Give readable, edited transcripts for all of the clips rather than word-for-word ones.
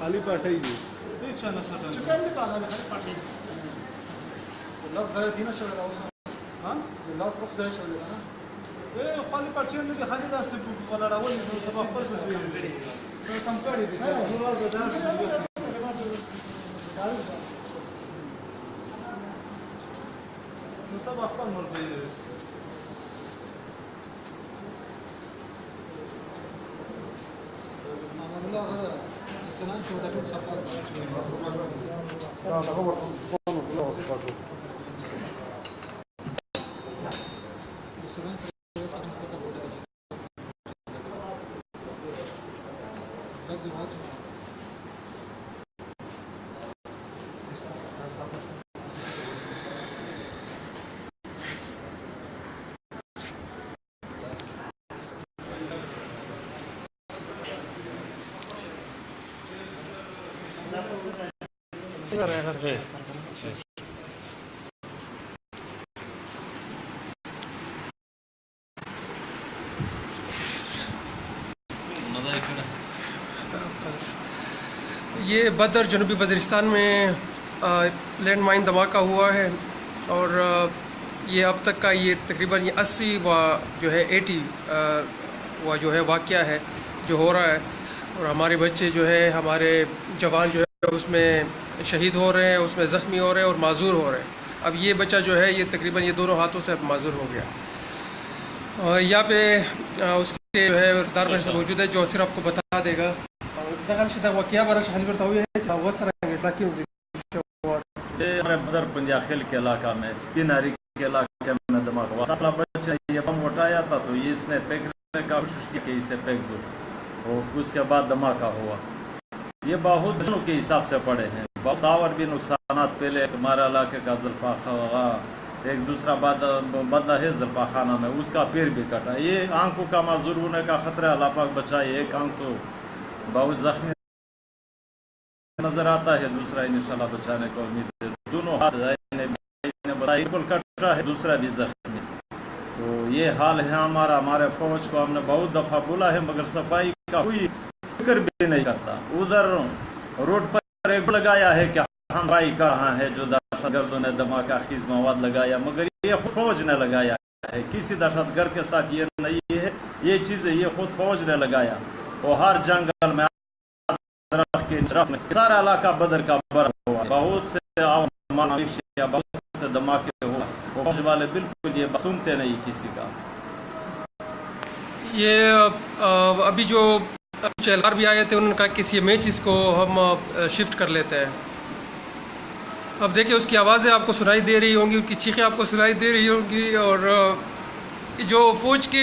خالي پټین دي خالي داسې ولاړولې نو سبا خپل څه ویل نو کم کړی دي نو راځه دا نو سبا خپل مرته الله سلام شو ده ټول صفات دا هغه ورته الله صفات یہ بدر جنوبی وزیرستان میں لینڈ مائن دھماکہ ہوا ہے اور یہ اب تک کا یہ تقریباً 80 و جو ہے 80 و جو ہے واقعہ ہے جو ہو رہا ہے اور ہمارے بچے جو ہے ہمارے جوان جو ہے اس میں شہید ہو رہے ہیں، اس میں زخمی ہو رہے ہیں اور معذور ہو رہے ہیں۔ اب یہ بچہ جو ہے یہ تقریباً یہ دونوں ہاتھوں سے معذور ہو گیا۔ یہاں پہ اس کے جو ہے دار سے موجود ہے جو صرف آپ کو بتا دے گا ہمارے بدر پنجاخیل کے علاقہ میں سپیناری کے علاقے میں دھماکہ ہوا۔ اصلا بچہ یہ بم اٹھایا تھا تو اس نے پھینکنے کا کوشش کی کہ اسے پھینک دو اور اس کے بعد دھماکہ ہوا۔ یہ بہت دنوں کے حساب سے پڑے ہیں، بہت اور بھی نقصانات۔ پہلے ہمارے علاقے کا زلفا خواہ ایک دوسرا بندہ ہے زلفا خانہ میں، اس کا پیر بھی کٹا۔ یہ آنکھوں کا معذور ہونے کا خطرہ اللہ پاک بچائے۔ ایک آنکھ تو بہت زخمی نظر آتا ہے، دوسرا انشاءاللہ بچانے کو امید ہے۔ دونوں ہاتھ بالکل کٹا ہے، دوسرا بھی زخمی۔ تو یہ حال ہے ہمارے فوج کو ہم نے بہت دفعہ بولا ہے مگر صفائی کا کوئی فکر بھی نہیں کرتا۔ ادھر روڈ پر ایک لگایا ہے کہ ہم صفائی کر رہا ہے جو دہشت گردوں نے دھماکہ خیز مواد لگایا، مگر یہ خود فوج نے لگایا ہے، کسی دہشت گرد کے ساتھ یہ نہیں ہے۔ یہ چیزیں یہ خود فوج نے لگایا اور ہر جنگل میں سارا علاقہ بدر کا بر ہوا، بہت سے بہت سے دھماکے ہوا، فوج والے بالکل یہ سنتے نہیں کسی کا۔ یہ ابھی جو کچھ اہلکار بھی آئے تھے انہوں نے کہا کہ یہ میچ اس کو ہم شفٹ کر لیتے ہیں۔ اب دیکھیں اس کی آوازیں آپ کو سنائی دے رہی ہوں گی، ان کی چیخیں آپ کو سنائی دے رہی ہوں گی، اور جو فوج کے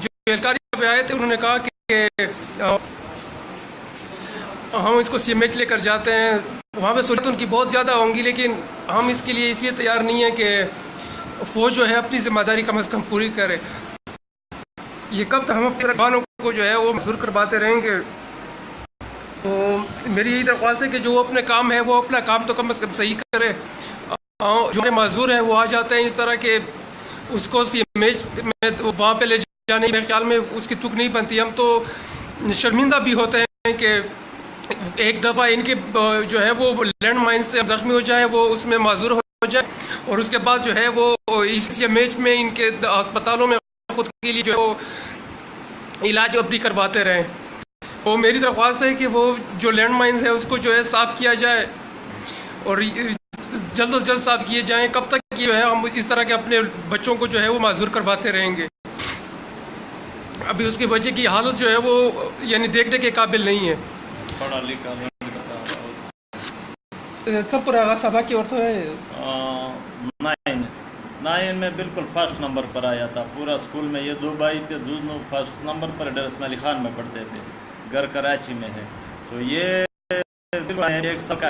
جو اہلکار پہ آئے تھے انہوں نے کہا کہ ہم اس کو سی میچ لے کر جاتے ہیں۔ وہاں پہ سہولت ان کی بہت زیادہ ہوں گی لیکن ہم اس کے لیے اس لیے تیار نہیں ہیں کہ فوج جو ہے اپنی ذمہ داری کم از کم پوری کرے۔ یہ کب تک ہم اپنے جوانوں کو جو ہے وہ محصور کرواتے رہیں گے؟ تو میری یہی درخواست ہے کہ جو اپنے کام ہے وہ اپنا کام تو کم از کم صحیح کرے۔ جو معذور ہیں وہ آ جاتے ہیں اس طرح کہ اس کو سی میچ میں وہاں پہ لے جانے میرے خیال میں اس کی تک نہیں بنتی۔ ہم تو شرمندہ بھی ہوتے ہیں کہ ایک دفعہ ان کے جو ہے وہ لینڈ مائن سے زخمی ہو جائے، وہ اس میں معذور ہو جائے اور اس کے بعد جو ہے وہ اس میچ میں ان کے ہسپتالوں میں خود کے لیے جو ہے وہ علاج اپنی کرواتے رہیں۔ تو میری درخواست ہے کہ وہ جو لینڈ مائنز ہیں اس کو جو ہے صاف کیا جائے اور جلد از جلد صاف کیے جائیں۔ کب تک جو ہے ہم اس طرح کے اپنے بچوں کو جو ہے وہ معذور کرواتے رہیں گے؟ ابھی اس کے بچے کی حالت جو ہے وہ یعنی دیکھنے کے قابل نہیں ہے۔ پڑھا لکھا سب پر آغاز صبح کی عورتوں ہے 9 میں بالکل فرسٹ نمبر پر آیا تھا پورا اسکول میں۔ یہ 2 بھائی تھے، دونوں فرسٹ نمبر پر ڈر اسماعیلی خان میں پڑھتے تھے، گھر کراچی میں ہے۔ تو یہ ایک سال کا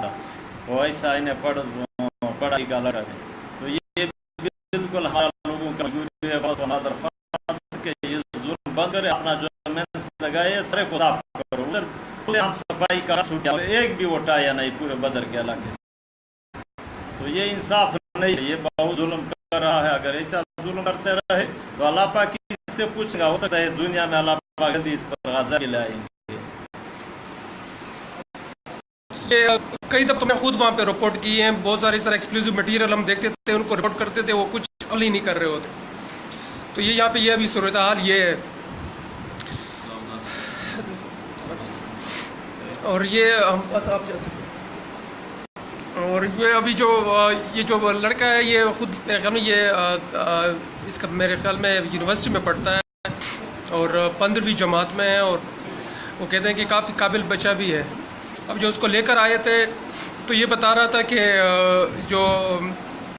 تھا وہ ایسا انہیں پڑھائی کا لگا ہے۔ تو یہ بالکل ہر لوگوں کا درخواست کہ یہ ظلم بند کرے، اپنا جو مینس لگائے سارے کو صاف کرو۔ ہم صفائی کا ایک بھی اٹھایا نہیں پورے بدر کے علاقے سے۔ تو یہ انصاف نہیں ہے، یہ بہت ظلم کر رہا ہے۔ اگر ایسا ظلم کرتے رہے تو اللہ پاک کی سے پوچھیں گا، ہو سکتا ہے دنیا میں اللہ پاک جلدی اس پر غضب لائیں گے۔ کئی دفعہ تو میں خود وہاں پہ رپورٹ کی ہیں، بہت سارے اس طرح ایکسپلوزیو مٹیریل ہم دیکھتے تھے، ان کو رپورٹ کرتے تھے، وہ کچھ عمل ہی نہیں کر رہے ہوتے۔ تو یہ یہاں پہ یہ ابھی صورتحال یہ ہے، اور یہ ہم بس آپ جا سکتے ہیں۔ اور یہ ابھی جو یہ جو لڑکا ہے یہ خود میرے خیال میں یہ اس کا میرے خیال میں یونیورسٹی میں پڑھتا ہے اور 15ویں جماعت میں ہے، اور وہ کہتے ہیں کہ کافی قابل بچہ بھی ہے۔ اب جو اس کو لے کر آئے تھے تو یہ بتا رہا تھا کہ جو